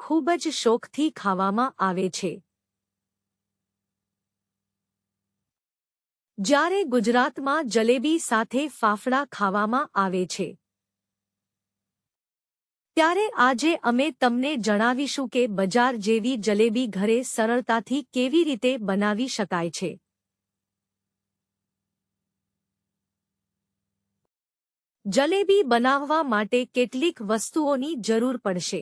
ખૂબ જ શોખથી ખાવામાં આવે છે. જ્યારે ગુજરાતમાં જલેબી સાથે ફાફડા ખાવામાં આવે છે, ત્યારે આજે અમે તમને જણાવીશું કે બજાર જેવી જલેબી ઘરે સરળતાથી કેવી રીતે બનાવી શકાય છે. જલેબી બનાવવા માટે કેટલીક વસ્તુઓની જરૂર પડશે.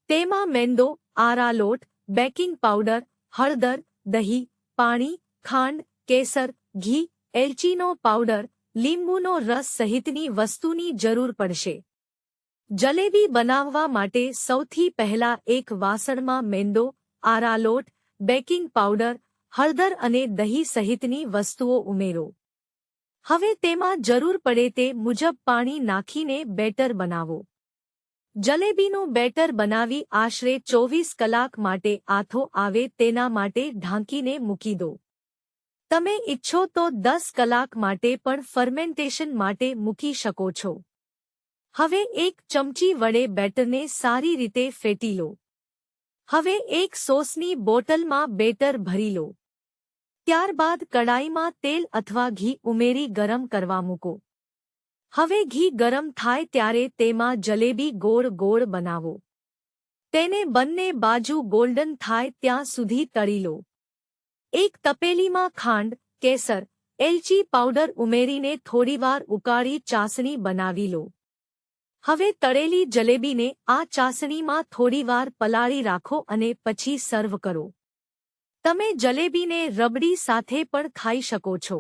તેમાં મેંદો, આરા લોટ, બેકિંગ પાવડર, હળદર, દહીં, પાણી, ખાંડ, કેસર, ઘી, એલચીનો પાવડર, લીંબુનો રસ સહિતની વસ્તુની જરૂર પડશે. જલેબી બનાવવા માટે સૌથી પહેલા એક વાસણમાં મેંદો, આરા લોટ, બેકિંગ પાવડર, હળદર અને દહીં સહિતની વસ્તુઓ ઉમેરો. હવે તેમાં જરૂર પડે તે મુજબ પાણી નાખીને બેટર બનાવો. જલેબીનું બેટર બનાવી આશરે 24 કલાક માટે આથો આવે તેના માટે ઢાંકીને મૂકી દો. તમે ઈચ્છો તો 10 કલાક માટે પણ ફર્મેન્ટેશન માટે મૂકી શકો છો. હવે એક ચમચી વડે બેટરને સારી રીતે ફેટી લો. હવે એક સોસની બોટલમાં બેટર ભરી લો. ત્યારબાદ કડાઈમાં તેલ અથવા ઘી ઉમેરી ગરમ કરવા મૂકો. હવે ઘી ગરમ થાય ત્યારે તેમાં જલેબી ગોળ ગોળ બનાવો. તેને બંને બાજુ ગોલ્ડન થાય ત્યાં સુધી તળી લો. એક તપેલીમાં ખાંડ, કેસર, એલચી પાવડર ઉમેરીને થોડીવાર ઉકાળી ચાસણી બનાવી લો. હવે તળેલી જલેબીને આ ચાસણીમાં થોડીવાર પલાળી રાખો અને પછી સર્વ કરો. તમે જલેબીને રબડી સાથે પણ ખાઈ શકો છો.